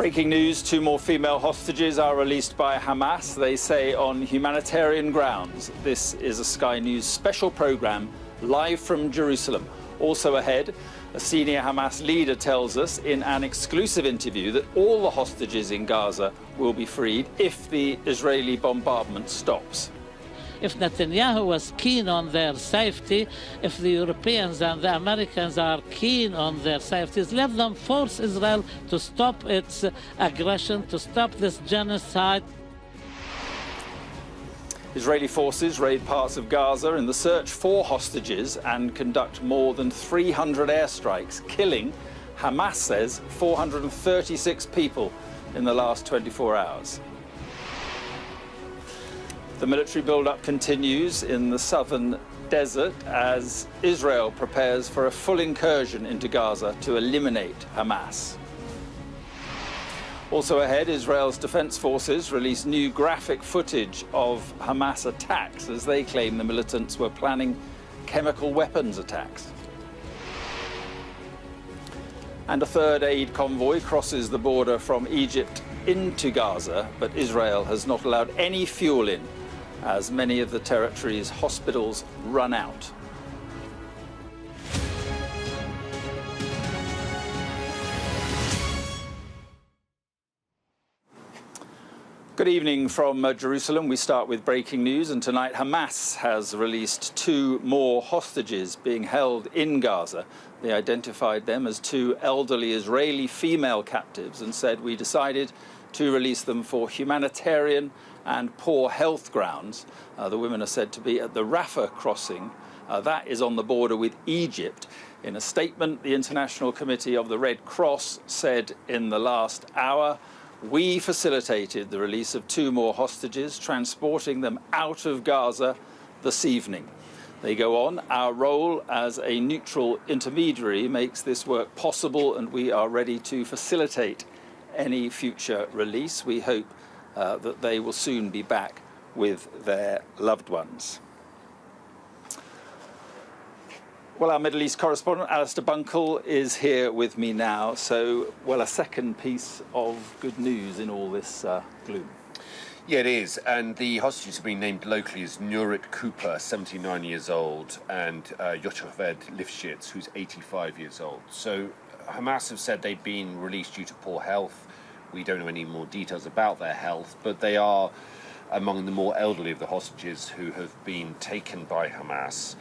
Breaking news, 2 more female hostages are released by Hamas, they say on humanitarian grounds. This is a Sky News special programme live from Jerusalem. Also ahead, a senior Hamas leader tells us in an exclusive interview that all the hostages in Gaza will be freed if the Israeli bombardment stops. If Netanyahu was keen on their safety, if the Europeans and the Americans are keen on their safety, let them force Israel to stop its aggression, to stop this genocide. Israeli forces raid parts of Gaza in the search for hostages and conduct more than 300 airstrikes, killing, Hamas says, 436 people in the last 24 hours. The military build-up continues in the southern desert as Israel prepares for a full incursion into Gaza to eliminate Hamas. Also ahead, Israel's defense forces release new graphic footage of Hamas attacks as they claim the militants were planning chemical weapons attacks. And a third aid convoy crosses the border from Egypt into Gaza, but Israel has not allowed any fuel in as many of the territory's hospitals run out. Good evening from Jerusalem. We start with breaking news, and tonight Hamas has released 2 more hostages being held in Gaza. They identified them as 2 elderly Israeli female captives and said, "We decided to release them for humanitarian and poor health grounds." The women are said to be at the Rafah crossing. That is on the border with Egypt. In a statement, the International Committee of the Red Cross said in the last hour, "We facilitated the release of 2 more hostages, transporting them out of Gaza this evening." They go on, "Our role as a neutral intermediary makes this work possible, and we are ready to facilitate any future release. We hope that they will soon be back with their loved ones." Well, our Middle East correspondent, Alistair Bunkle, is here with me now. So, well, a second piece of good news in all this gloom. Yeah, it is. And the hostages have been named locally as Nurit Cooper, 79 years old, and Yocheved Lifshitz, who's 85 years old. So Hamas have said they've been released due to poor health. We don't know any more details about their health, but they are among the more elderly of the hostages who have been taken by Hamas.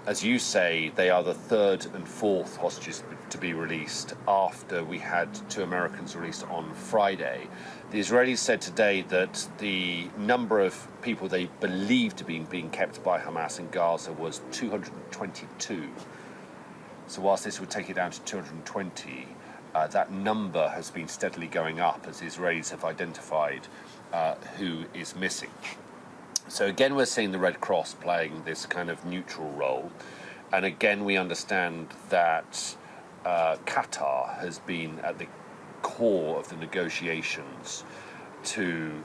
As you say, they are the 3rd and 4th hostages to be released after we had 2 Americans released on Friday. The Israelis said today that the number of people they believed to be being kept by Hamas in Gaza was 222. So whilst this would take it down to 220, that number has been steadily going up as the Israelis have identified who is missing. So again, we're seeing the Red Cross playing this kind of neutral role. And again, we understand that Qatar has been at the core of the negotiations to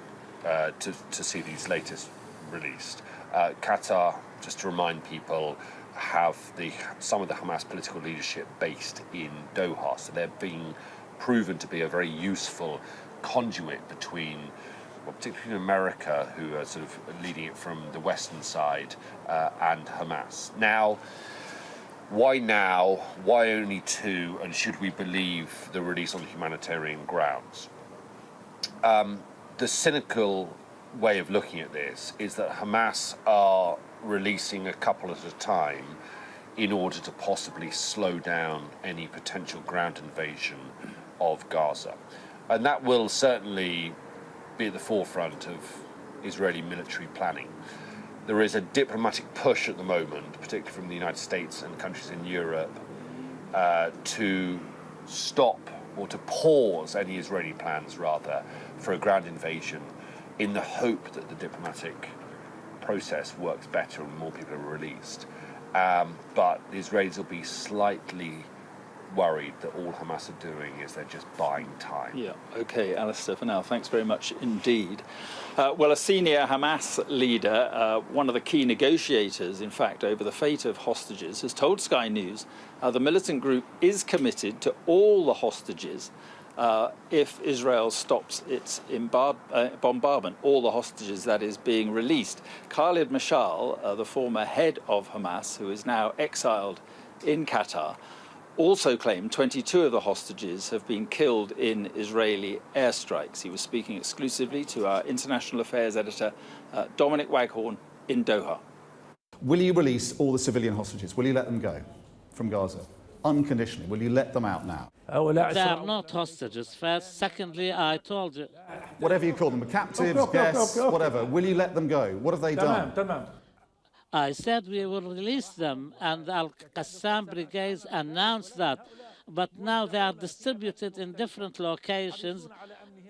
see these latest released. Qatar, just to remind people, have some of the Hamas political leadership based in Doha. So they're being proven to be a very useful conduit between, well, particularly America, who are sort of leading it from the western side, and Hamas. Now, why now? Why only 2? And should we believe the release on humanitarian grounds? The cynical way of looking at this is that Hamas are releasing a couple at a time in order to possibly slow down any potential ground invasion of Gaza. And that will certainly be at the forefront of Israeli military planning. There is a diplomatic push at the moment, particularly from the United States and countries in Europe, to stop or to pause any Israeli plans, rather, for a ground invasion in the hope that the diplomatic process works better and more people are released. But the Israelis will be slightly worried that all Hamas are doing is they're just buying time. Yeah, okay, Alistair, for now, thanks very much indeed. Well, a senior Hamas leader, one of the key negotiators, in fact, over the fate of hostages, has told Sky News the militant group is committed to all the hostages if Israel stops its bombardment, all the hostages that is being released. Khalid Mashal, the former head of Hamas, who is now exiled in Qatar, also claimed 22 of the hostages have been killed in Israeli airstrikes. He was speaking exclusively to our international affairs editor, Dominic Waghorn, in Doha. Will you release all the civilian hostages? Will you let them go from Gaza? Unconditionally, will you let them out now? They are not hostages, first. Secondly, I told you... Whatever you call them, captives, guests, whatever. Will you let them go? What have they done? I said we will release them, and Al-Qassam brigades announced that. But now they are distributed in different locations.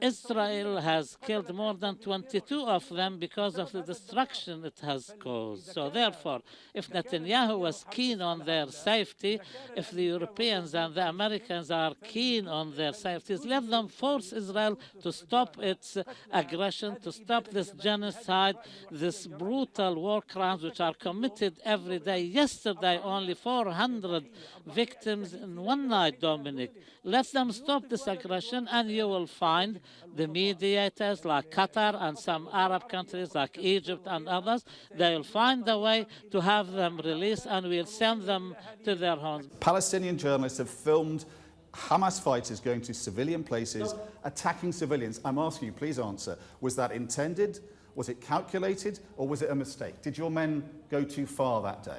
Israel has killed more than 22 of them because of the destruction it has caused. So therefore, if Netanyahu was keen on their safety, if the Europeans and the Americans are keen on their safety, let them force Israel to stop its aggression, to stop this genocide, this brutal war crimes which are committed every day. Yesterday, only 400 victims in one night, Dominic. Let them stop this aggression, and you will find the mediators like Qatar and some Arab countries like Egypt and others. They will find a way to have them released, and we'll send them to their homes. Palestinian journalists have filmed Hamas fighters going to civilian places, attacking civilians. I'm asking you, please answer. Was that intended? Was it calculated? Or was it a mistake? Did your men go too far that day?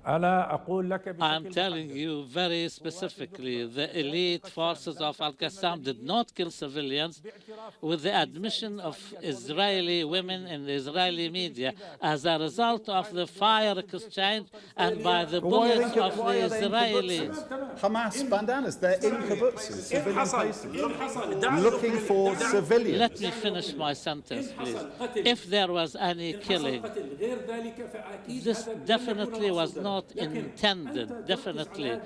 I'm telling you very specifically, the elite forces of Al-Qassam did not kill civilians, with the admission of Israeli women in the Israeli media as a result of the fire exchange and by the bullets of the Israelis. Hamas bandanas, they're in kibbutzes, civilian places, looking for civilians. Let me finish my sentence, please. If there was any killing, this definitely was not intended, definitely.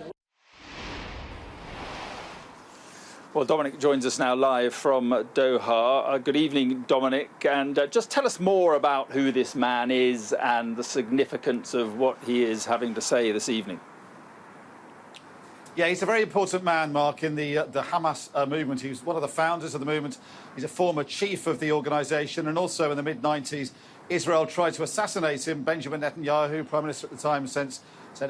Well, Dominic joins us now live from Doha. Good evening, Dominic. And just tell us more about who this man is and the significance of what he is having to say this evening. Yeah, he's a very important man, Mark, in the Hamas movement. He was one of the founders of the movement. He's a former chief of the organisation, and also in the mid-90s, Israel tried to assassinate him. Benjamin Netanyahu, Prime Minister at the time, sent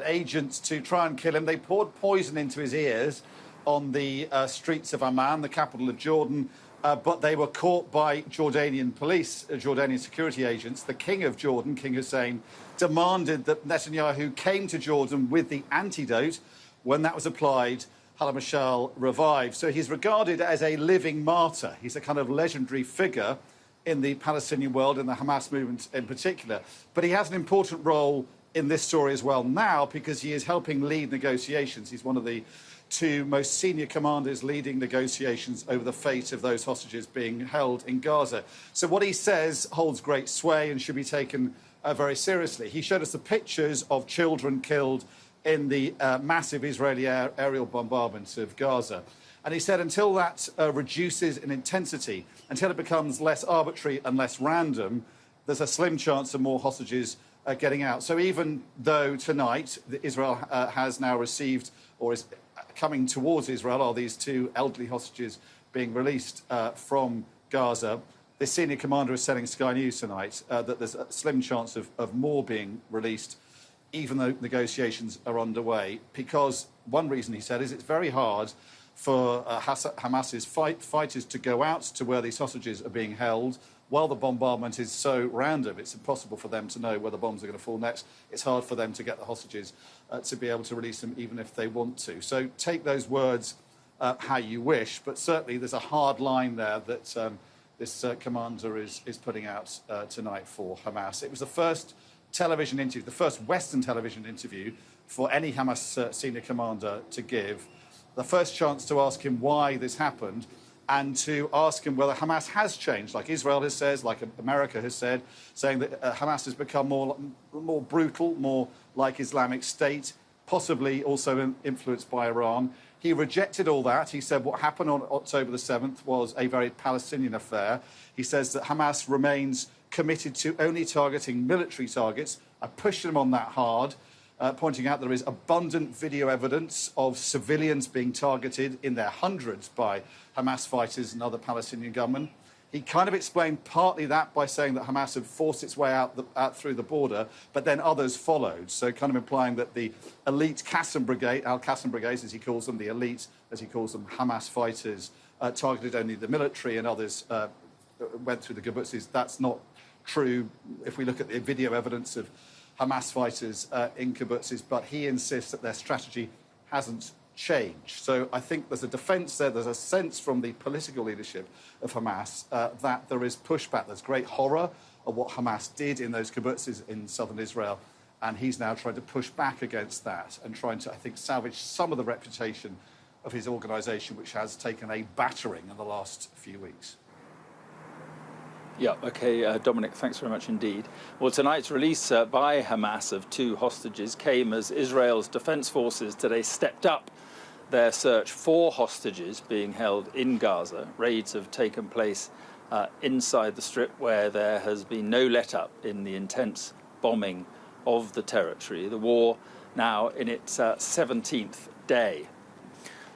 agents to try and kill him. They poured poison into his ears on the streets of Amman, the capital of Jordan, but they were caught by Jordanian police, Jordanian security agents. The King of Jordan, King Hussein, demanded that Netanyahu came to Jordan with the antidote. When that was applied, Khalid Mashal revived. So he's regarded as a living martyr. He's a kind of legendary figure in the Palestinian world, in the Hamas movement in particular. But he has an important role in this story as well now, because he is helping lead negotiations. He's one of the two most senior commanders leading negotiations over the fate of those hostages being held in Gaza. So what he says holds great sway and should be taken very seriously. He showed us the pictures of children killed in the massive Israeli aerial bombardments of Gaza. And he said until that reduces in intensity, until it becomes less arbitrary and less random, there's a slim chance of more hostages getting out. So even though tonight Israel has now received, or is coming towards Israel, are these two elderly hostages being released from Gaza, this senior commander is telling Sky News tonight that there's a slim chance of more being released, even though negotiations are underway, because one reason, he said, is it's very hard for Hamas's fighters to go out to where these hostages are being held while the bombardment is so random. It's impossible for them to know where the bombs are going to fall next. It's hard for them to get the hostages to be able to release them, even if they want to. So take those words how you wish, but certainly there's a hard line there that this commander is putting out tonight for Hamas. It was the first television interview, the first Western television interview for any Hamas senior commander to give. The first chance to ask him why this happened, and to ask him whether Hamas has changed, like Israel has said, like America has said, saying that Hamas has become more brutal, more like Islamic State, possibly also influenced by Iran. He rejected all that. He said what happened on October the 7th was a very Palestinian affair. He says that Hamas remains committed to only targeting military targets. I pushed him on that hard. pointing out there is abundant video evidence of civilians being targeted in their hundreds by Hamas fighters and other Palestinian gunmen. He kind of explained partly that by saying that Hamas had forced its way out through the border, but then others followed. So kind of implying that the elite Qassam Brigade, Al-Qassam Brigades, as he calls them, the elite, as he calls them, Hamas fighters, targeted only the military and others went through the kibbutzes. That's not true if we look at the video evidence of Hamas fighters in kibbutzes, but he insists that their strategy hasn't changed. So I think there's a defence there, there's a sense from the political leadership of Hamas that there is pushback. There's great horror of what Hamas did in those kibbutzes in southern Israel, and he's now trying to push back against that and trying to, I think, salvage some of the reputation of his organisation, which has taken a battering in the last few weeks. Yeah, OK, Dominic, thanks very much indeed. Well, tonight's release by Hamas of 2 hostages came as Israel's defence forces today stepped up their search for hostages being held in Gaza. Raids have taken place inside the Strip, where there has been no let-up in the intense bombing of the territory. The war now in its 17th day.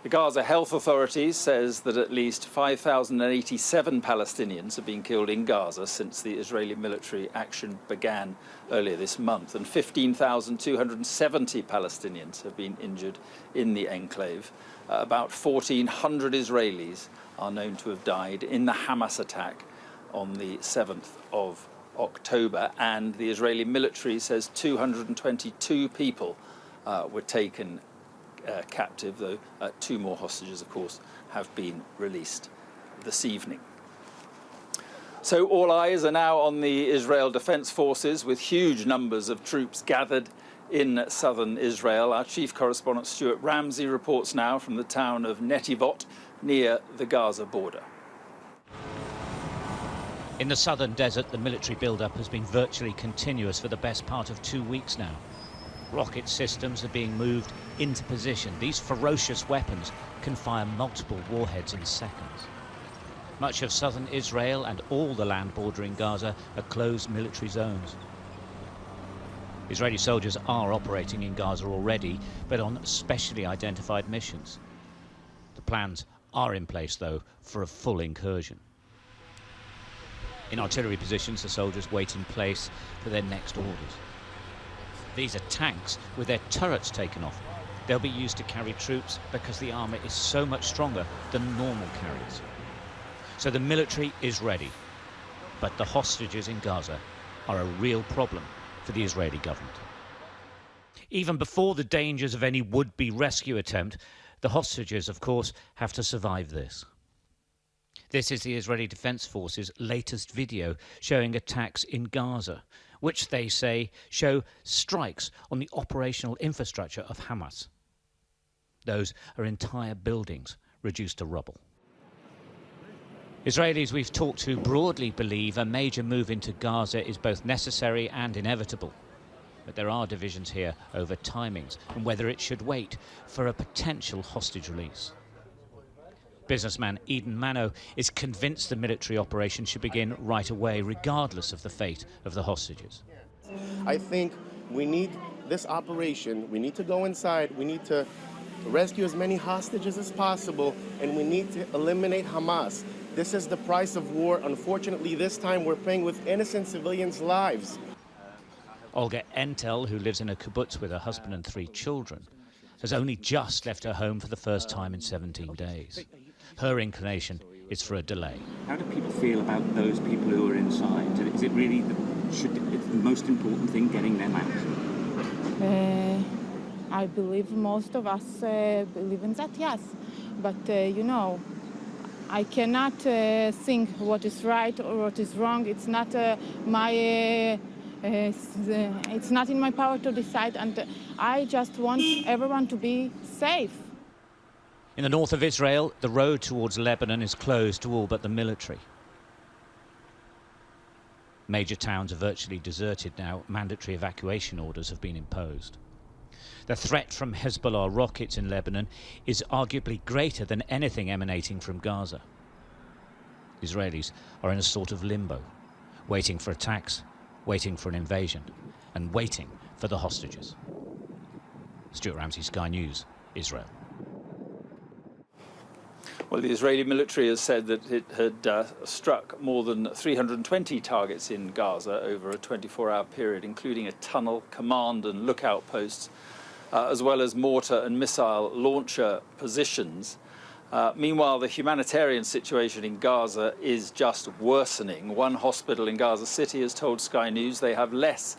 The Gaza Health Authorities says that at least 5,087 Palestinians have been killed in Gaza since the Israeli military action began earlier this month, and 15,270 Palestinians have been injured in the enclave. About 1,400 Israelis are known to have died in the Hamas attack on the 7th of October, and the Israeli military says 222 people were taken captive, though 2 more hostages, of course, have been released this evening. So all eyes are now on the Israel Defense Forces, with huge numbers of troops gathered in southern Israel. Our chief correspondent Stuart Ramsey reports now from the town of Netivot, near the Gaza border. In the southern desert, the military build-up has been virtually continuous for the best part of 2 weeks now. Rocket systems are being moved into position. These ferocious weapons can fire multiple warheads in seconds. Much of southern Israel and all the land bordering Gaza are closed military zones. Israeli soldiers are operating in Gaza already, but on specially identified missions. The plans are in place, though, for a full incursion. In artillery positions, the soldiers wait in place for their next orders. These are tanks with their turrets taken off. They'll be used to carry troops because the armour is so much stronger than normal carriers. So the military is ready. But the hostages in Gaza are a real problem for the Israeli government. Even before the dangers of any would-be rescue attempt, the hostages, of course, have to survive this. This is the Israeli Defense Forces' latest video showing attacks in Gaza, which they say show strikes on the operational infrastructure of Hamas. Those are entire buildings reduced to rubble. Israelis we've talked to broadly believe a major move into Gaza is both necessary and inevitable. But there are divisions here over timings and whether it should wait for a potential hostage release. Businessman Eden Mano is convinced the military operation should begin right away, regardless of the fate of the hostages. I think we need this operation. We need to go inside. We need to rescue as many hostages as possible, and we need to eliminate Hamas. This is the price of war. Unfortunately, this time we're paying with innocent civilians' lives. Olga Entel, who lives in a kibbutz with her husband and 3 children, has only just left her home for the first time in 17 days. Her inclination is for a delay. How do people feel about those people who are inside? Is it really it's the most important thing, getting them out? I believe most of us believe in that, yes. But, you know, I cannot think what is right or what is wrong. It's not it's not in my power to decide, and I just want everyone to be safe. In the north of Israel, the road towards Lebanon is closed to all but the military. Major towns are virtually deserted now. Mandatory evacuation orders have been imposed. The threat from Hezbollah rockets in Lebanon is arguably greater than anything emanating from Gaza. Israelis are in a sort of limbo, waiting for attacks, waiting for an invasion, and waiting for the hostages. Stuart Ramsey, Sky News, Israel. Well, the Israeli military has said that it had struck more than 320 targets in Gaza over a 24-hour period, including a tunnel, command and lookout posts, as well as mortar and missile launcher positions. Meanwhile, the humanitarian situation in Gaza is just worsening. One hospital in Gaza City has told Sky News they have less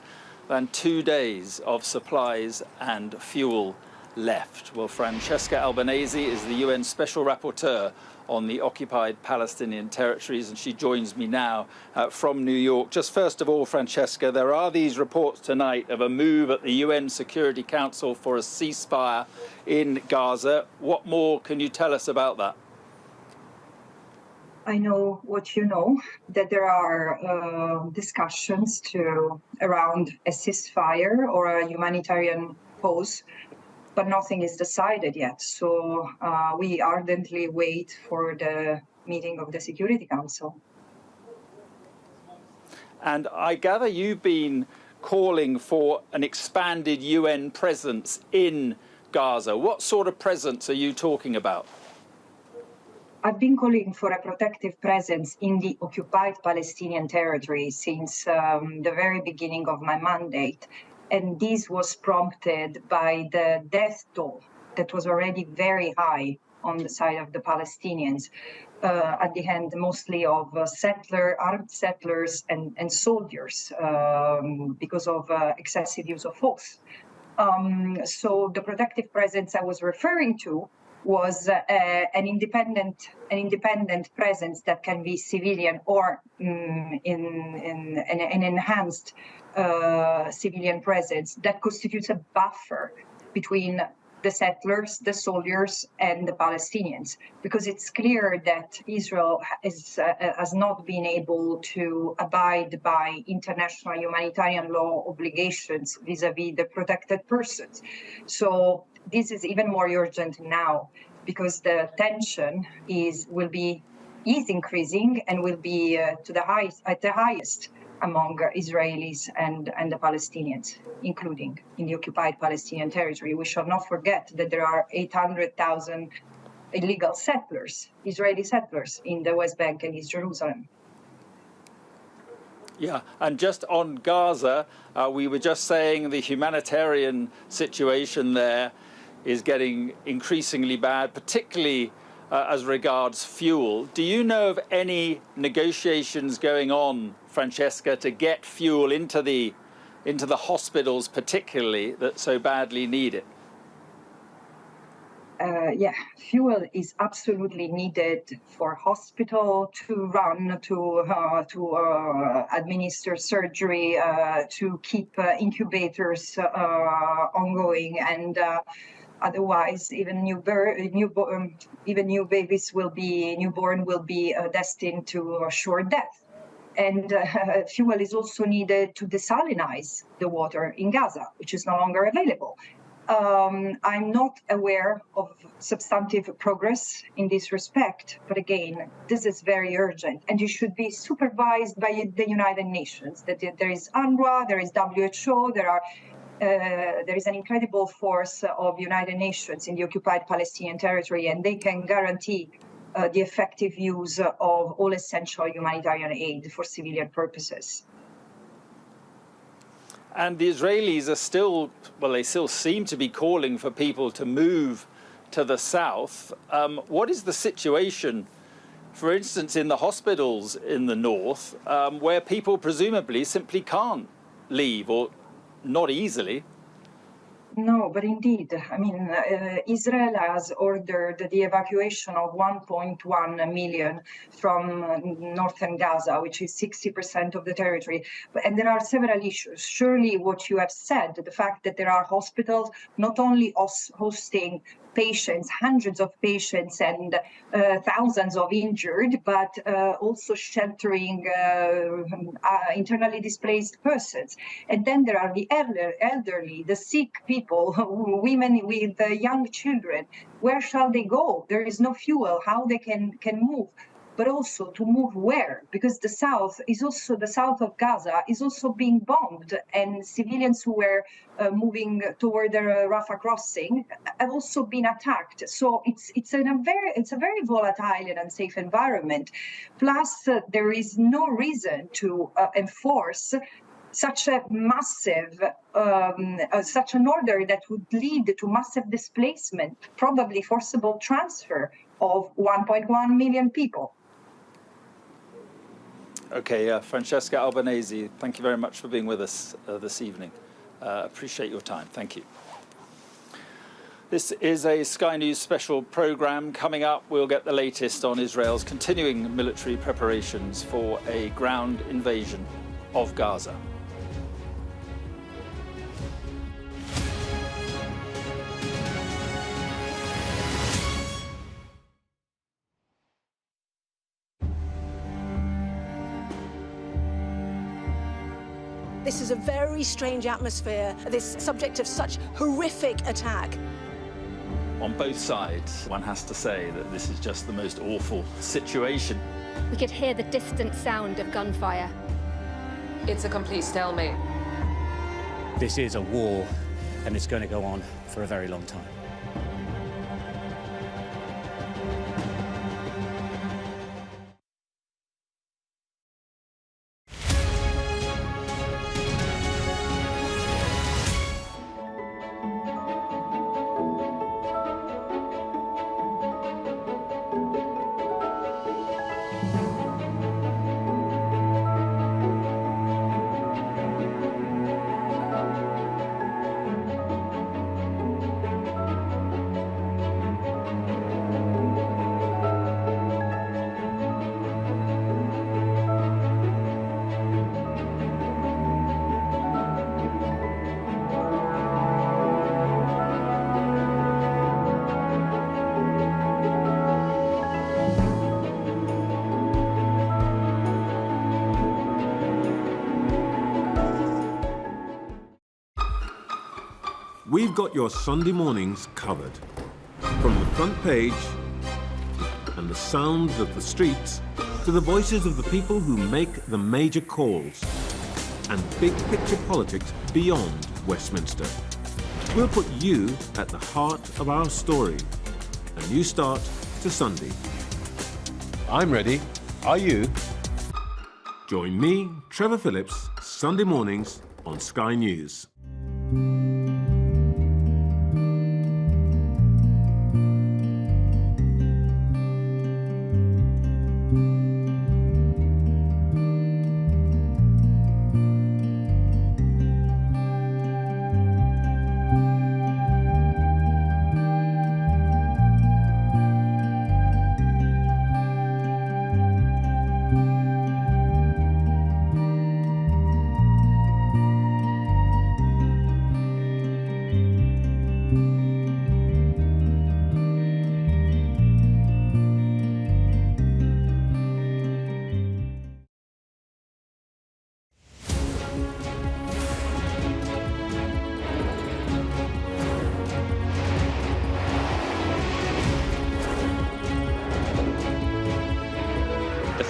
than 2 days of supplies and fuel left. Well, Francesca Albanese is the UN Special Rapporteur on the occupied Palestinian territories, and she joins me now from New York. Just first of all, Francesca, there are these reports tonight of a move at the UN Security Council for a ceasefire in Gaza. What more can you tell us about that? I know what you know, that there are discussions around a ceasefire or a humanitarian pause, but nothing is decided yet. So we ardently wait for the meeting of the Security Council. And I gather you've been calling for an expanded UN presence in Gaza. What sort of presence are you talking about? I've been calling for a protective presence in the occupied Palestinian territory since the very beginning of my mandate. And this was prompted by the death toll that was already very high on the side of the Palestinians, at the hand mostly of armed settlers and soldiers because of excessive use of force. So the protective presence I was referring to was an independent presence that can be civilian or an enhanced civilian presence that constitutes a buffer between the settlers, the soldiers, and the Palestinians, because it's clear that Israel has not been able to abide by international humanitarian law obligations vis-a-vis the protected persons. So this is even more urgent now because the tension is increasing and will be at the highest among Israelis and the Palestinians, including in the occupied Palestinian territory. We shall not forget that there are 800,000 illegal settlers, Israeli settlers, in the West Bank and East Jerusalem. Yeah, and just on Gaza, we were just saying the humanitarian situation there is getting increasingly bad, particularly as regards fuel. Do you know of any negotiations going on, Francesca, to get fuel into the hospitals, particularly, that so badly need it? Yeah, fuel is absolutely needed for hospital to run, to administer surgery, to keep incubators ongoing, and otherwise, even new babies will be destined to a sure death. And fuel is also needed to desalinize the water in Gaza, which is no longer available. I'm not aware of substantive progress in this respect, but again, this is very urgent, and it should be supervised by the United Nations. That there is UNRWA, there is WHO, there is an incredible force of United Nations in the occupied Palestinian territory, and they can guarantee the effective use of all essential humanitarian aid for civilian purposes. And the Israelis are still seem to be calling for people to move to the south. What is the situation, for instance, in the hospitals in the north, where people presumably simply can't leave, or not easily? No, but indeed, I mean, Israel has ordered the evacuation of 1.1 million from northern Gaza, which is 60% of the territory. And there are several issues. Surely what you have said, the fact that there are hospitals not only hosting patients, hundreds of patients and thousands of injured, but also sheltering internally displaced persons. And then there are the elderly, the sick people, women with young children. Where shall they go? There is no fuel. How they can move? but also to move where, because the south of Gaza is also being bombed, and civilians who were moving toward the Rafah crossing have also been attacked. So it's a very volatile and unsafe environment. Plus, there is no reason to enforce such a massive, such an order that would lead to massive displacement, probably forcible transfer of 1.1 million people. Okay, Francesca Albanese, thank you very much for being with us this evening. Appreciate your time. Thank you. This is a Sky News special programme. Coming up, we'll get the latest on Israel's continuing military preparations for a ground invasion of Gaza. This is a very strange atmosphere, this subject of such horrific attack. On both sides, one has to say that this is just the most awful situation. We could hear the distant sound of gunfire. It's a complete stalemate. This is a war, and it's going to go on for a very long time. We've got your Sunday mornings covered. From the front page and the sounds of the streets to the voices of the people who make the major calls and big picture politics beyond Westminster. We'll put you at the heart of our story. A new start to Sunday. I'm ready. Are you? Join me, Trevor Phillips, Sunday mornings on Sky News.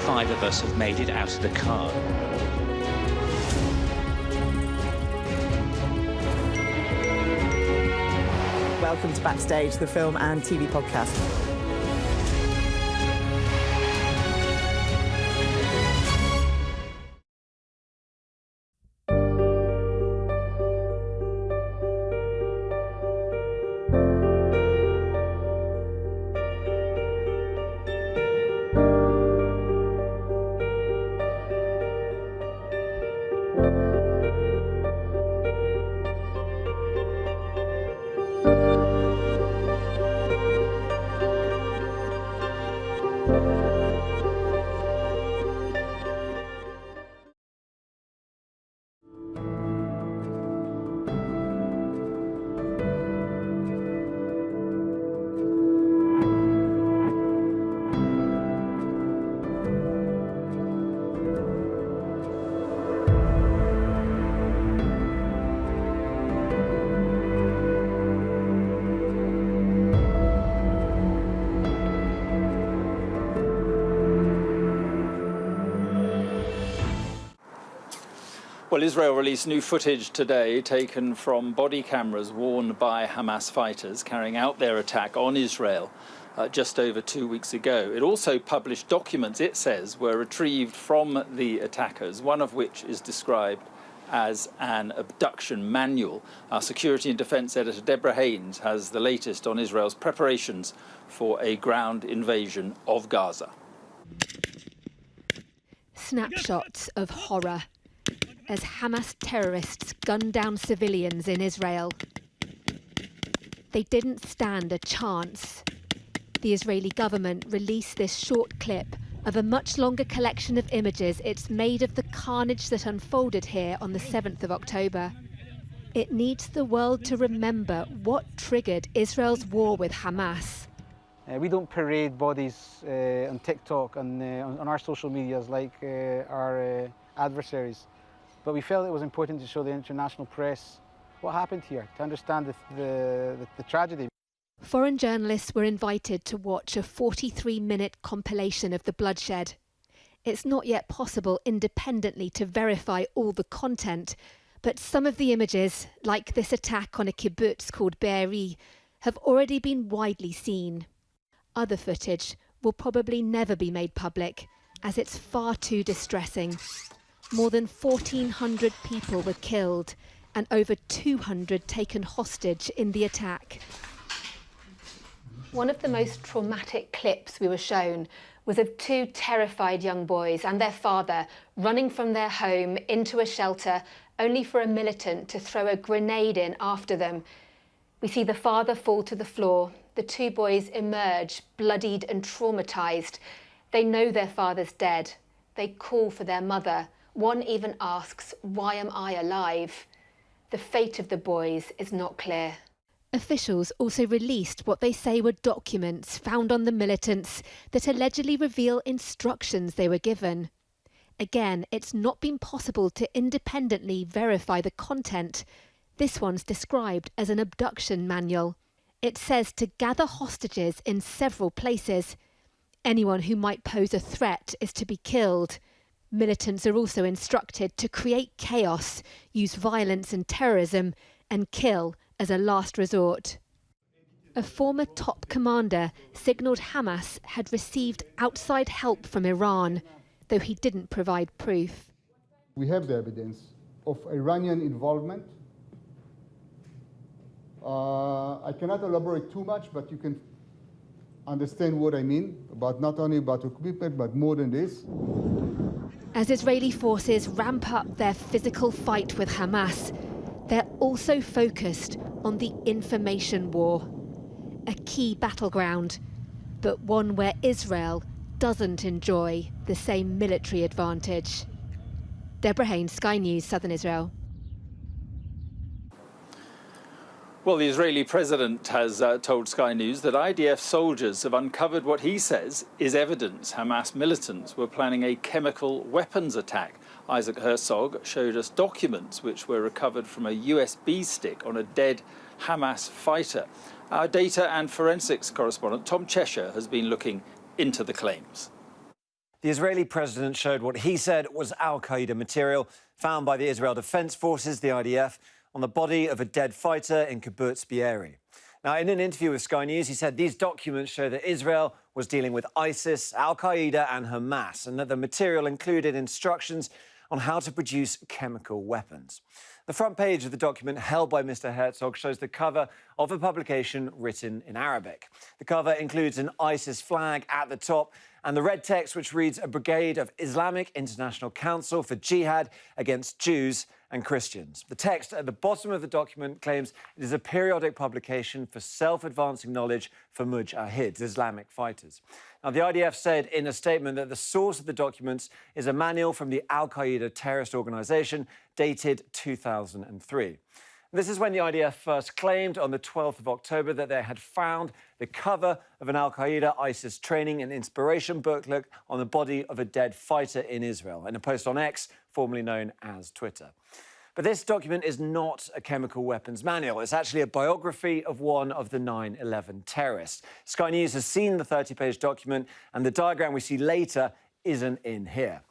Five of us have made it out of the car. Welcome to Backstage, the film and TV podcast. Well, Israel released new footage today taken from body cameras worn by Hamas fighters carrying out their attack on Israel just over 2 weeks ago. It also published documents, it says, were retrieved from the attackers, one of which is described as an abduction manual. Our security and defence editor Deborah Haynes has the latest on Israel's preparations for a ground invasion of Gaza. Snapshots of horror as Hamas terrorists gunned down civilians in Israel. They didn't stand a chance. The Israeli government released this short clip of a much longer collection of images it's made of the carnage that unfolded here on the 7th of October. It needs the world to remember what triggered Israel's war with Hamas. We don't parade bodies on TikTok and on our social medias like our adversaries. But we felt it was important to show the international press what happened here, to understand the tragedy. Foreign journalists were invited to watch a 43-minute compilation of the bloodshed. It's not yet possible independently to verify all the content, but some of the images, like this attack on a kibbutz called Be'eri, have already been widely seen. Other footage will probably never be made public, as it's far too distressing. More than 1,400 people were killed and over 200 taken hostage in the attack. One of the most traumatic clips we were shown was of two terrified young boys and their father running from their home into a shelter only for a militant to throw a grenade in after them. We see the father fall to the floor. The two boys emerge, bloodied and traumatised. They know their father's dead. They call for their mother. One even asks, "Why am I alive?" The fate of the boys is not clear. Officials also released what they say were documents found on the militants that allegedly reveal instructions they were given. Again, it's not been possible to independently verify the content. This one's described as an abduction manual. It says to gather hostages in several places. Anyone who might pose a threat is to be killed. Militants are also instructed to create chaos, use violence and terrorism, and kill as a last resort. A former top commander signalled Hamas had received outside help from Iran, though he didn't provide proof. We have the evidence of Iranian involvement. I cannot elaborate too much, but you can understand what I mean, about not only about equipment, but more than this. As Israeli forces ramp up their physical fight with Hamas, they're also focused on the information war, a key battleground, but one where Israel doesn't enjoy the same military advantage. Deborah Haynes, Sky News, Southern Israel. Well, the Israeli president has told Sky News that IDF soldiers have uncovered what he says is evidence Hamas militants were planning a chemical weapons attack. Isaac Herzog showed us documents which were recovered from a USB stick on a dead Hamas fighter. Our data and forensics correspondent Tom Cheshire has been looking into the claims. The Israeli president showed what he said was al-Qaeda material found by the Israel Defense Forces, the IDF, on the body of a dead fighter in kibbutz Be'eri. Now, in an interview with Sky News, he said these documents show that Israel was dealing with ISIS, al-Qaeda and Hamas, and that the material included instructions on how to produce chemical weapons. The front page of the document held by Mr. Herzog shows the cover of a publication written in Arabic. The cover includes an ISIS flag at the top and the red text which reads "A Brigade of Islamic International Council for Jihad Against Jews and Christians." The text at the bottom of the document claims it is a periodic publication for self-advancing knowledge for Mujahid, Islamic fighters. Now, the IDF said in a statement that the source of the documents is a manual from the al-Qaeda terrorist organisation dated 2003. This is when the IDF first claimed on the 12th of October that they had found the cover of an al-Qaeda ISIS training and inspiration booklet on the body of a dead fighter in Israel, in a post on X, formerly known as Twitter. But this document is not a chemical weapons manual. It's actually a biography of one of the 9/11 terrorists. Sky News has seen the 30-page document, and the diagram we see later isn't in here.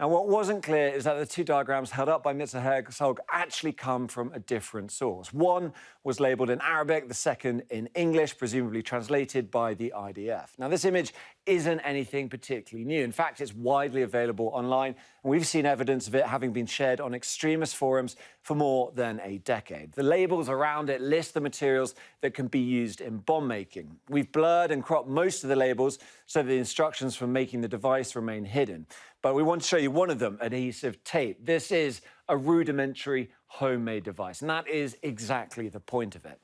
Now, what wasn't clear is that the two diagrams held up by Mr. Herzog actually come from a different source. One was labelled in Arabic, the second in English, presumably translated by the IDF. Now, this image isn't anything particularly new. In fact, it's widely available online, and we've seen evidence of it having been shared on extremist forums for more than a decade. The labels around it list the materials that can be used in bomb making. We've blurred and cropped most of the labels so the instructions for making the device remain hidden. But we want to show you one of them, adhesive tape. This is a rudimentary homemade device, and that is exactly the point of it.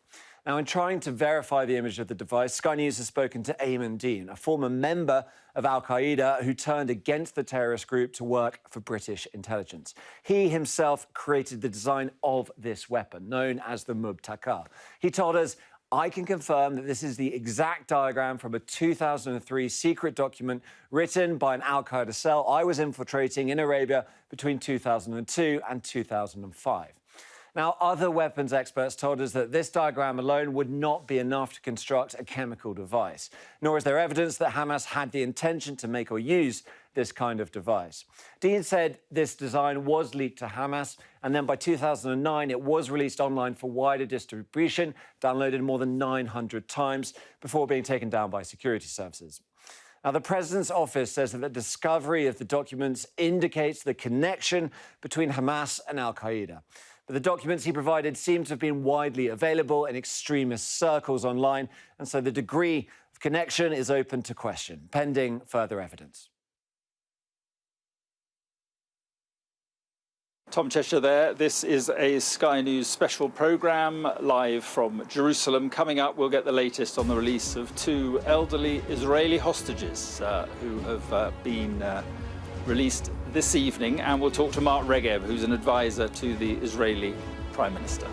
Now, in trying to verify the image of the device, Sky News has spoken to Ayman Dean, a former member of Al-Qaeda who turned against the terrorist group to work for British intelligence. He himself created the design of this weapon, known as the Mubtaka. He told us, "I can confirm that this is the exact diagram from a 2003 secret document written by an Al-Qaeda cell I was infiltrating in Arabia between 2002 and 2005. Now, other weapons experts told us that this diagram alone would not be enough to construct a chemical device, nor is there evidence that Hamas had the intention to make or use this kind of device. Dean said this design was leaked to Hamas, and then by 2009 it was released online for wider distribution, downloaded more than 900 times before being taken down by security services. Now, the President's office says that the discovery of the documents indicates the connection between Hamas and Al-Qaeda. But the documents he provided seem to have been widely available in extremist circles online, and so the degree of connection is open to question, pending further evidence. Tom Cheshire there. This is a Sky News special programme live from Jerusalem. Coming up, we'll get the latest on the release of two elderly Israeli hostages who have been released this evening, and we'll talk to Mark Regev, who's an advisor to the Israeli Prime Minister.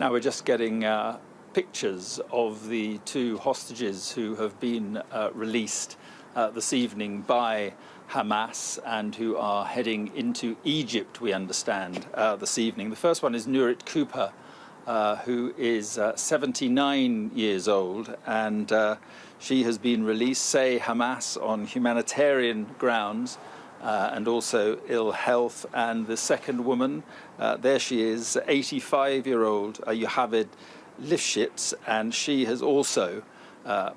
Now we're just getting pictures of the 2 hostages who have been released this evening by Hamas and who are heading into Egypt, we understand, this evening. The first one is Nurit Cooper, who is 79 years old, and she has been released, say Hamas, on humanitarian grounds and also ill health. And the second woman, there she is, 85-year-old Yocheved Lifshitz, and she has also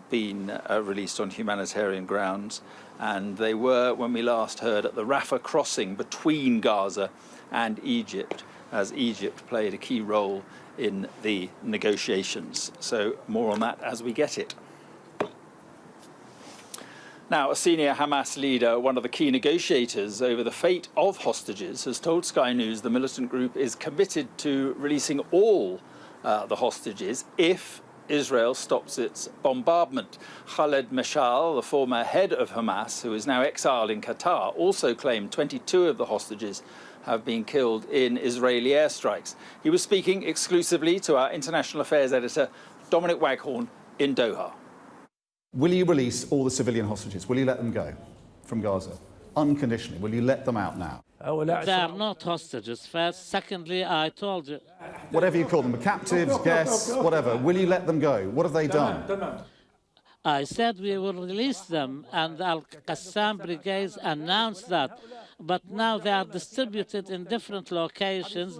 been released on humanitarian grounds. And they were, when we last heard, at the Rafah crossing between Gaza and Egypt, as Egypt played a key role in the negotiations. So more on that as we get it. Now, a senior Hamas leader, one of the key negotiators over the fate of hostages, has told Sky News the militant group is committed to releasing all the hostages if Israel stops its bombardment. Khaled Mashal, the former head of Hamas, who is now exiled in Qatar, also claimed 22 of the hostages have been killed in Israeli airstrikes. He was speaking exclusively to our international affairs editor, Dominic Waghorn, in Doha. Will you release all the civilian hostages? Will you let them go from Gaza? Unconditionally, will you let them out now? They are not hostages, first. Secondly, I told you... Whatever you call them, captives, guests, whatever, will you let them go? What have they done? I said we will release them, and Al-Qassam brigades announced that. But now they are distributed in different locations.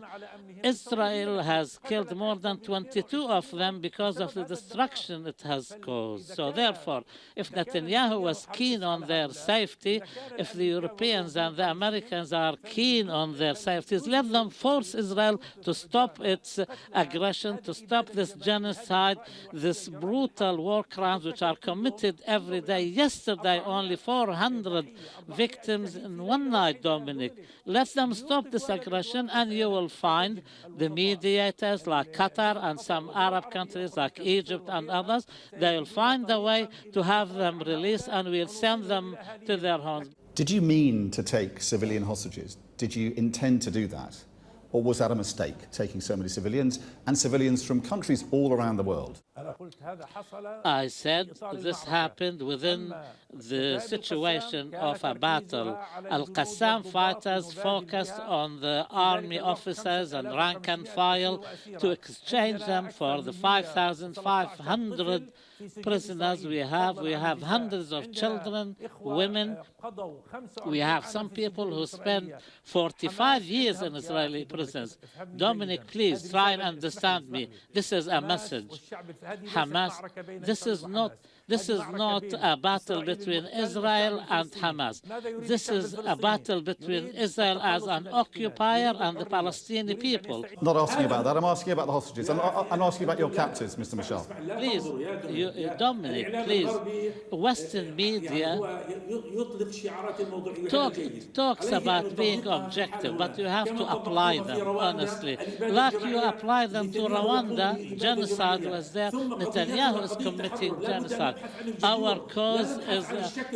Israel has killed more than 22 of them because of the destruction it has caused. So therefore, if Netanyahu was keen on their safety, if the Europeans and the Americans are keen on their safety, let them force Israel to stop its aggression, to stop this genocide, this brutal war crimes which are committed every day. Yesterday, only 400 victims in one night, Dominic. Let them stop this aggression, and you will find the mediators like Qatar and some Arab countries like Egypt and others. They will find a way to have them released, and we'll send them to their homes. Did you mean to take civilian hostages? Did you intend to do that? Or was that a mistake, taking so many civilians, and civilians from countries all around the world? I said this happened within the situation of a battle. Al-Qassam fighters focused on the army officers and rank and file to exchange them for the 5,500 prisoners we have. We have hundreds of children, women. We have some people who spend 45 years in Israeli prisons. Dominic, please try and understand me. This is a message. Hamas, this is not a battle between Israel and Hamas. This is a battle between Israel as an occupier and the Palestinian people. I'm not asking about that. I'm asking about the hostages. I'm asking about your captors, Mr. Mashal. Please, Dominic, please. Western media talks about being objective, but you have to apply them, honestly. Like you apply them to Rwanda, genocide was there. Netanyahu is committing genocide. Our cause is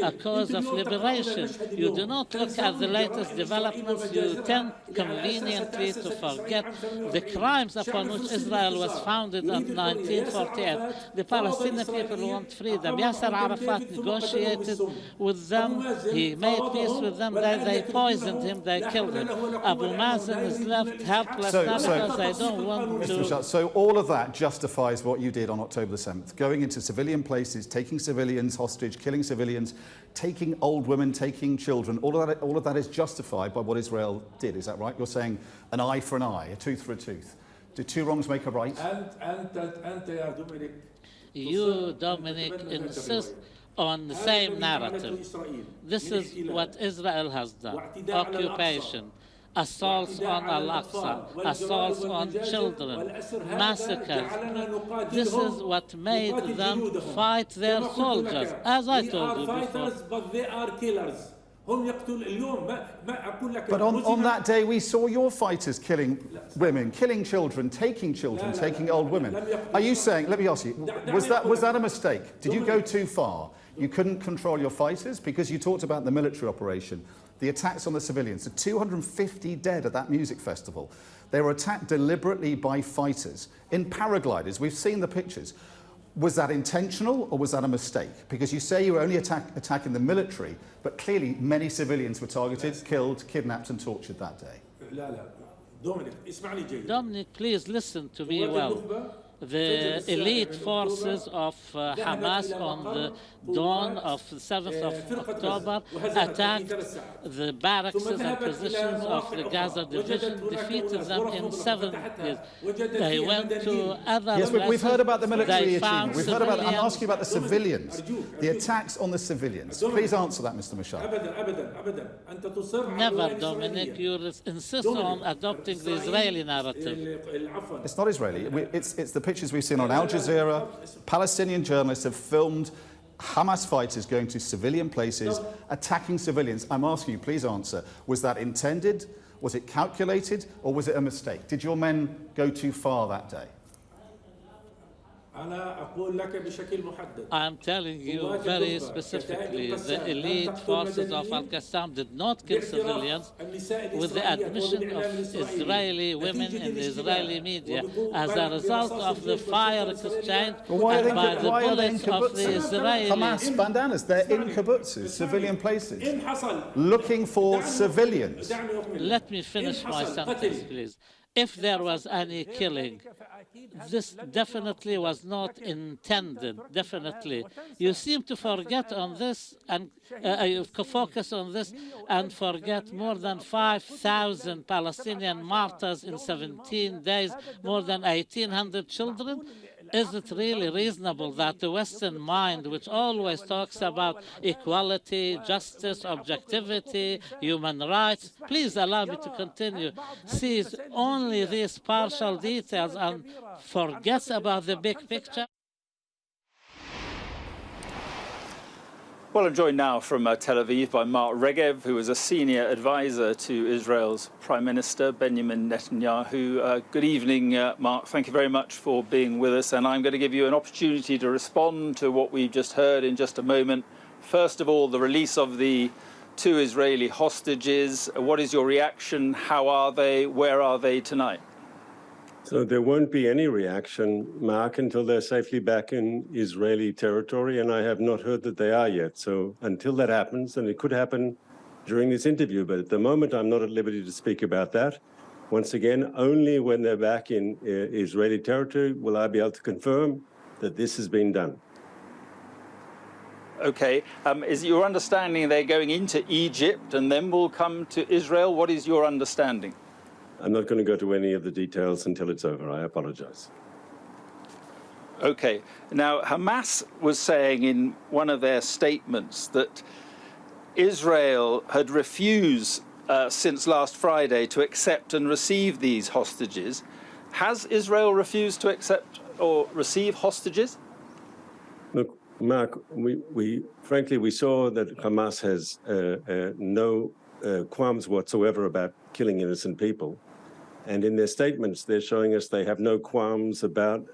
a cause of liberation. You do not look at the latest developments. You tend conveniently to forget the crimes upon which Israel was founded in 1948. The Palestinian people want freedom. Yasser Arafat negotiated with them. He made peace with them. They poisoned him. They killed him. Abu Mazen is left helpless now because they don't want to... Mr. Mashal, so all of that justifies what you did on October the 7th, going into civilian places, taking civilians hostage, killing civilians, taking old women, taking children. All of that is justified by what Israel did. Is that right? You're saying an eye for an eye, a tooth for a tooth. Do two wrongs make a right? You, Dominic, insist on the same narrative. This is what Israel has done. Occupation, assaults on Al-Aqsa, assaults on children, massacres. This is what made them fight their soldiers, as I told you before. But they are killers. But on that day, we saw your fighters killing women, killing children, taking old women. Are you saying, let me ask you, was that a mistake? Did you go too far? You couldn't control your fighters? Because you talked about the military operation, the attacks on the civilians, the 250 dead at that music festival. They were attacked deliberately by fighters in paragliders. We've seen the pictures. Was that intentional or was that a mistake? Because you say you were only attacking the military, but clearly many civilians were targeted, killed, kidnapped and tortured that day. Dominic, please listen to me well. The elite forces of Hamas on the dawn of the 7th of October attacked the barracks and positions of the Gaza division, defeated them in 7 days. They went to other Yes, but we've heard about the military achievement. We've heard about, I'm asking about the civilians, the attacks on the civilians. Please answer that, Mr. Mashal. Never, Dominic, you insist on adopting the Israeli narrative. It's not Israeli. It's the pictures we've seen on Al Jazeera. Palestinian journalists have filmed Hamas fighters going to civilian places, attacking civilians. I'm asking you, please answer. Was that intended? Was it calculated? Or was it a mistake? Did your men go too far that day? I'm telling you very specifically, the elite forces of Al-Qassam did not kill civilians, with the admission of Israeli women in the Israeli media as a result of the fire exchange and by the bullets of the Israeli. Hamas bandanas, they're in kibbutzes, civilian places, looking for civilians. Let me finish my sentence, please. If there was any killing, this definitely was not intended, definitely. You seem to forget on this and focus on this and forget more than 5,000 Palestinian martyrs in 17 days, more than 1,800 children. Is it really reasonable that the Western mind, which always talks about equality, justice, objectivity, human rights, please allow me to continue, sees only these partial details and forgets about the big picture? Well, I'm joined now from Tel Aviv by Mark Regev, who is a senior advisor to Israel's Prime Minister, Benjamin Netanyahu. Good evening, Mark. Thank you very much for being with us. And I'm going to give you an opportunity to respond to what we've just heard in just a moment. First of all, the release of the 2 Israeli hostages. What is your reaction? How are they? Where are they tonight? So there won't be any reaction, Mark, until they're safely back in Israeli territory, and I have not heard that they are yet. So until that happens, and it could happen during this interview, but at the moment I'm not at liberty to speak about that. Once again, only when they're back in Israeli territory will I be able to confirm that this has been done. Okay. Is your understanding they're going into Egypt and then will come to Israel? What is your understanding? I'm not going to go to any of the details until it's over. I apologize. Okay. Now, Hamas was saying in one of their statements that Israel had refused since last Friday to accept and receive these hostages. Has Israel refused to accept or receive hostages? Look, Mark, frankly, we saw that Hamas has no qualms whatsoever about killing innocent people. And in their statements, they're showing us they have no qualms about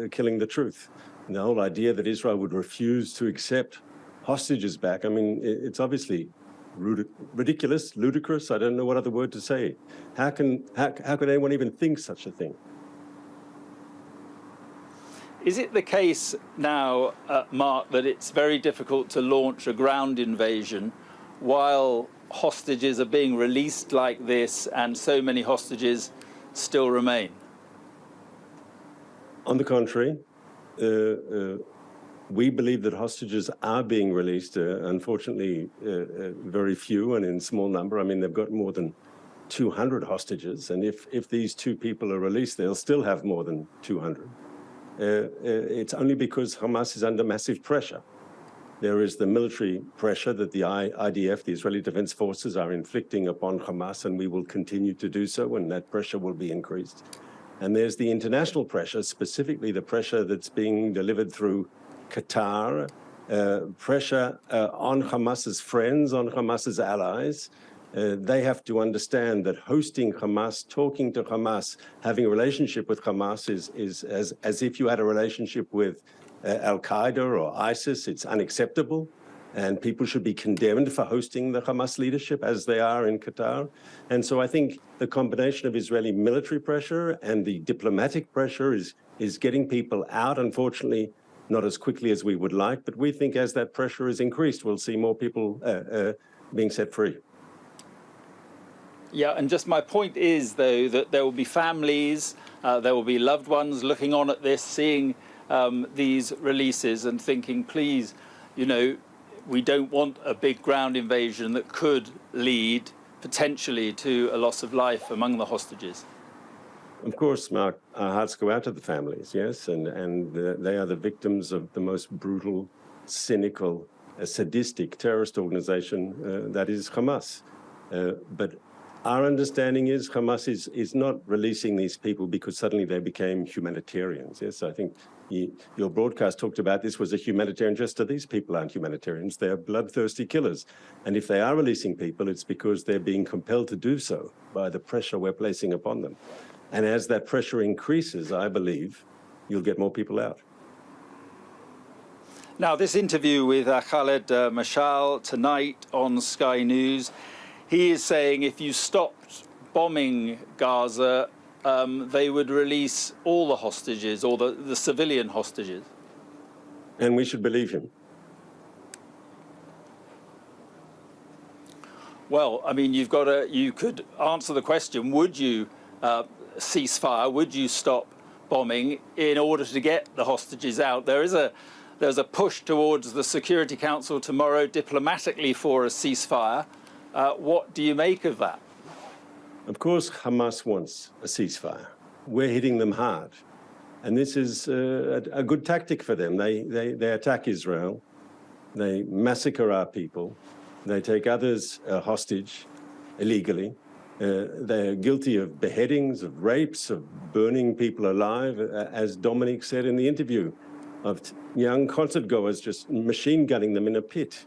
killing the truth. And the whole idea that Israel would refuse to accept hostages back, I mean, it's obviously ridiculous, ludicrous. I don't know what other word to say. How could anyone even think such a thing? Is it the case now, Mark, that it's very difficult to launch a ground invasion while hostages are being released like this and so many hostages still remain? On the contrary, we believe that hostages are being released, unfortunately, very few and in small number. I mean, they've got more than 200 hostages, and if these 2 people are released, they'll still have more than 200. It's only because Hamas is under massive pressure. There is the military pressure that the IDF, the Israeli Defense Forces, are inflicting upon Hamas, and we will continue to do so, and that pressure will be increased. And there's the international pressure, specifically the pressure that's being delivered through Qatar, pressure on Hamas's friends, on Hamas's allies. They have to understand that hosting Hamas, talking to Hamas, having a relationship with Hamas is as if you had a relationship with Al-Qaeda or ISIS. It's unacceptable. and people should be condemned for hosting the Hamas leadership as they are in Qatar. And so I think the combination of Israeli military pressure and the diplomatic pressure is getting people out, unfortunately, not as quickly as we would like, but we think as that pressure is increased, we'll see more people being set free. Yeah, and just my point is, though, that there will be families, there will be loved ones looking on at this, seeing these releases and thinking, please, you know, we don't want a big ground invasion that could lead potentially to a loss of life among the hostages. Of course, Mark, our hearts go out to the families, yes, and they are the victims of the most brutal, cynical, sadistic terrorist organization that is Hamas. But our understanding is Hamas is not releasing these people because suddenly they became humanitarians. Yes, I think your broadcast talked about this was a humanitarian gesture. These people aren't humanitarians. They're bloodthirsty killers. And if they are releasing people, it's because they're being compelled to do so by the pressure we're placing upon them. And as that pressure increases, I believe you'll get more people out. Now, this interview with Khaled Mashal tonight on Sky News, he is saying if you stopped bombing Gaza, they would release all the hostages, or the civilian hostages. And we should believe him. Well, I mean, you could answer the question, would you ceasefire, would you stop bombing in order to get the hostages out? There's a push towards the Security Council tomorrow diplomatically for a ceasefire. What do you make of that? Of course, Hamas wants a ceasefire. We're hitting them hard. And this is a good tactic for them. They attack Israel. They massacre our people. They take others hostage illegally. They're guilty of beheadings, of rapes, of burning people alive, as Dominic said in the interview, of young concert goers just machine gunning them in a pit.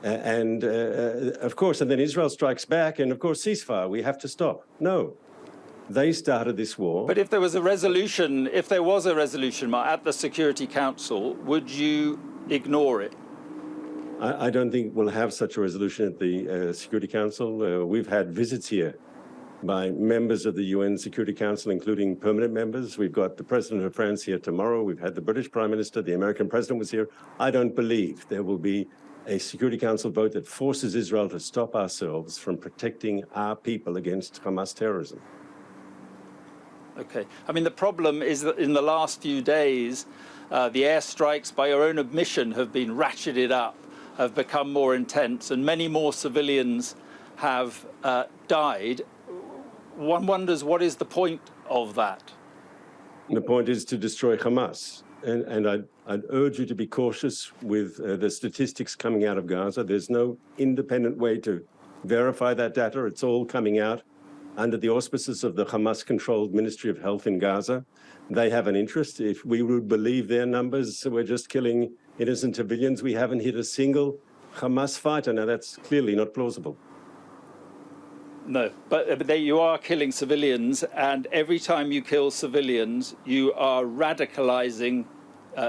Of course, and then Israel strikes back, and of course, ceasefire, we have to stop. No, they started this war. But if there was a resolution, at the Security Council, would you ignore it? I don't think we'll have such a resolution at the Security Council. We've had visits here by members of the UN Security Council, including permanent members. We've got the President of France here tomorrow. We've had the British Prime Minister, the American President was here. I don't believe there will be a Security Council vote that forces Israel to stop ourselves from protecting our people against Hamas terrorism. Okay. I mean, the problem is that in the last few days, the airstrikes, by your own admission, have been ratcheted up, have become more intense, and many more civilians have died. One wonders, what is the point of that? The point is to destroy Hamas. And I'd urge you to be cautious with the statistics coming out of Gaza. There's no independent way to verify that data. It's all coming out under the auspices of the Hamas-controlled Ministry of Health in Gaza. They have an interest. If we would believe their numbers, we're just killing innocent civilians. We haven't hit a single Hamas fighter. Now, that's clearly not plausible. No, but you are killing civilians, and every time you kill civilians, you are radicalizing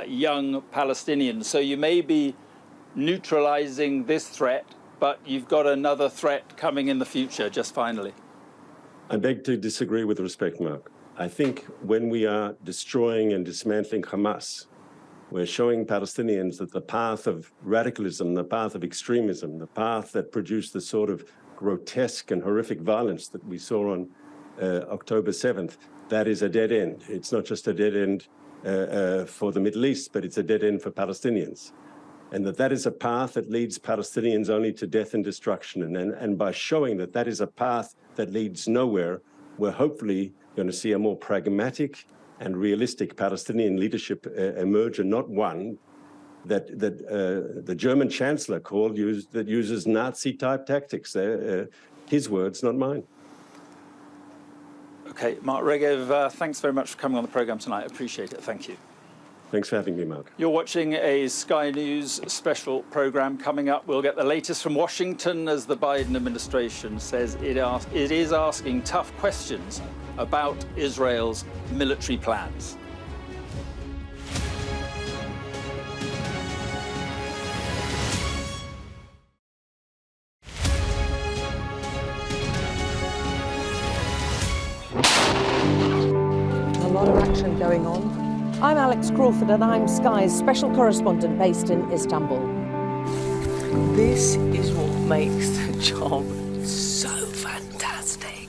young Palestinians. So you may be neutralizing this threat, but you've got another threat coming in the future, just finally. I beg to disagree with respect, Mark. I think when we are destroying and dismantling Hamas, we're showing Palestinians that the path of radicalism, the path of extremism, the path that produced the sort of grotesque and horrific violence that we saw on October 7th, that is a dead end. It's not just a dead end for the Middle East, but it's a dead end for Palestinians. And that is a path that leads Palestinians only to death and destruction. And by showing that that is a path that leads nowhere, we're hopefully going to see a more pragmatic and realistic Palestinian leadership emerge, and not one that the German Chancellor that uses Nazi-type tactics. His words, not mine. Okay, Mark Regev, thanks very much for coming on the programme tonight. I appreciate it. Thank you. Thanks for having me, Mark. You're watching a Sky News special programme. Coming up, we'll get the latest from Washington as the Biden administration says it is asking tough questions about Israel's military plans. Alex Crawford and I'm Sky's special correspondent based in Istanbul. This is what makes the job so fantastic.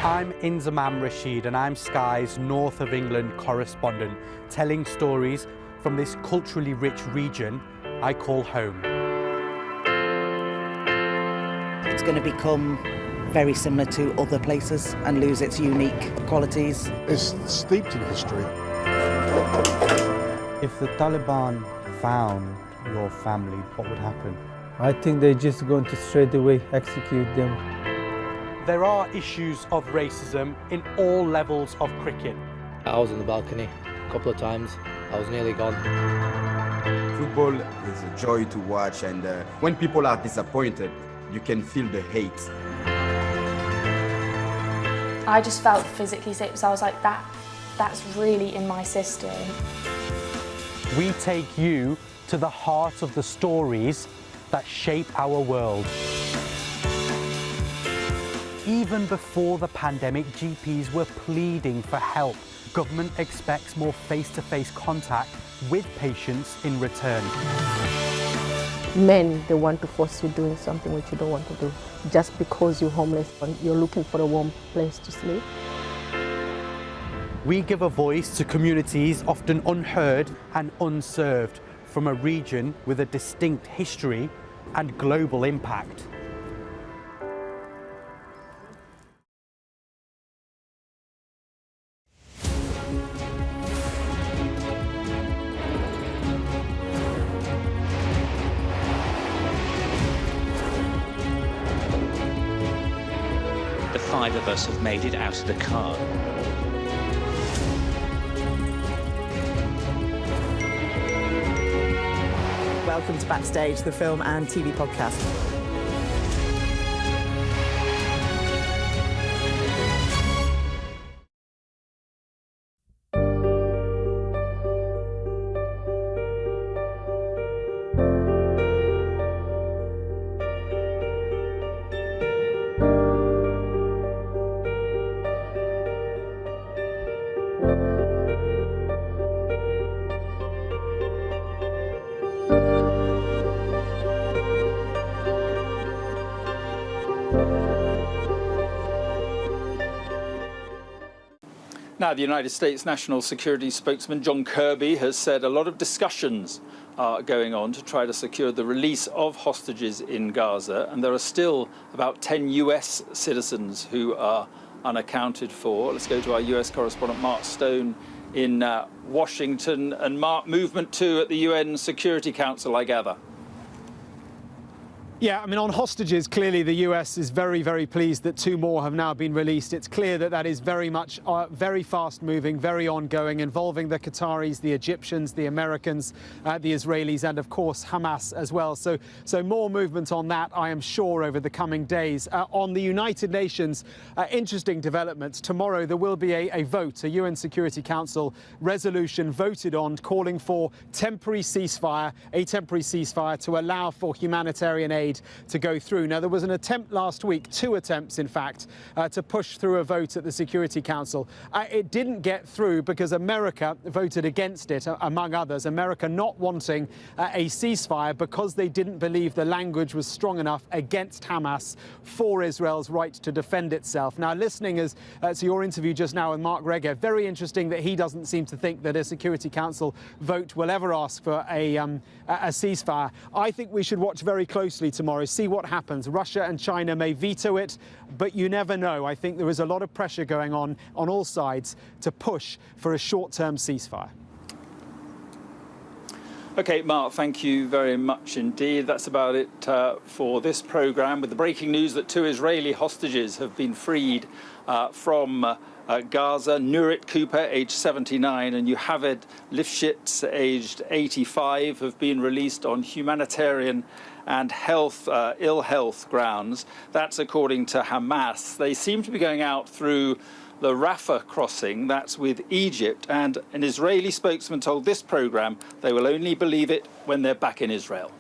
I'm Inzamam Rashid and I'm Sky's North of England correspondent, telling stories from this culturally rich region I call home. It's going to become very similar to other places and lose its unique qualities. It's steeped in history. If the Taliban found your family, what would happen? I think they're just going to straight away execute them. There are issues of racism in all levels of cricket. I was on the balcony a couple of times. I was nearly gone. Football is a joy to watch, and when people are disappointed, you can feel the hate. I just felt physically sick, so I was like, that's really in my system. We take you to the heart of the stories that shape our world. Even before the pandemic, GPs were pleading for help. Government expects more face-to-face contact with patients in return. Men, they want to force you doing something which you don't want to do, just because you're homeless and you're looking for a warm place to sleep. We give a voice to communities often unheard and unserved from a region with a distinct history and global impact. The 5 of us have made it out of the car. Welcome to Backstage, the film and TV podcast. Now, the United States National Security spokesman John Kirby has said a lot of discussions are going on to try to secure the release of hostages in Gaza, and there are still about 10 US citizens who are unaccounted for. Let's go to our US correspondent Mark Stone in Washington. And Mark, movement too at the UN Security Council, I gather. Yeah, I mean, on hostages, clearly the US is very, very pleased that 2 more have now been released. It's clear that that is very much very fast-moving, very ongoing, involving the Qataris, the Egyptians, the Americans, the Israelis, and of course Hamas as well. So more movement on that, I am sure, over the coming days. On the United Nations, interesting developments. Tomorrow there will be a vote, a UN Security Council resolution voted on, calling for a temporary ceasefire to allow for humanitarian aid to go through. Now, there was an attempt last week, 2 attempts in fact, to push through a vote at the Security Council. It didn't get through because America voted against it, among others. America not wanting a ceasefire because they didn't believe the language was strong enough against Hamas for Israel's right to defend itself. Now, listening to your interview just now with Mark Reger, very interesting that he doesn't seem to think that a Security Council vote will ever ask for a ceasefire. I think we should watch very closely tomorrow, see what happens. Russia and China may veto it, but you never know. I think there is a lot of pressure going on all sides to push for a short-term ceasefire. OK, Mark, thank you very much indeed. That's about it for this programme, with the breaking news that 2 Israeli hostages have been freed from Gaza. Nurit Cooper, aged 79, and Yohaved Lifshitz, aged 85, have been released on humanitarian and ill health grounds. That's according to Hamas. They seem to be going out through the Rafah crossing, that's with Egypt, and an Israeli spokesman told this programme they will only believe it when they're back in Israel.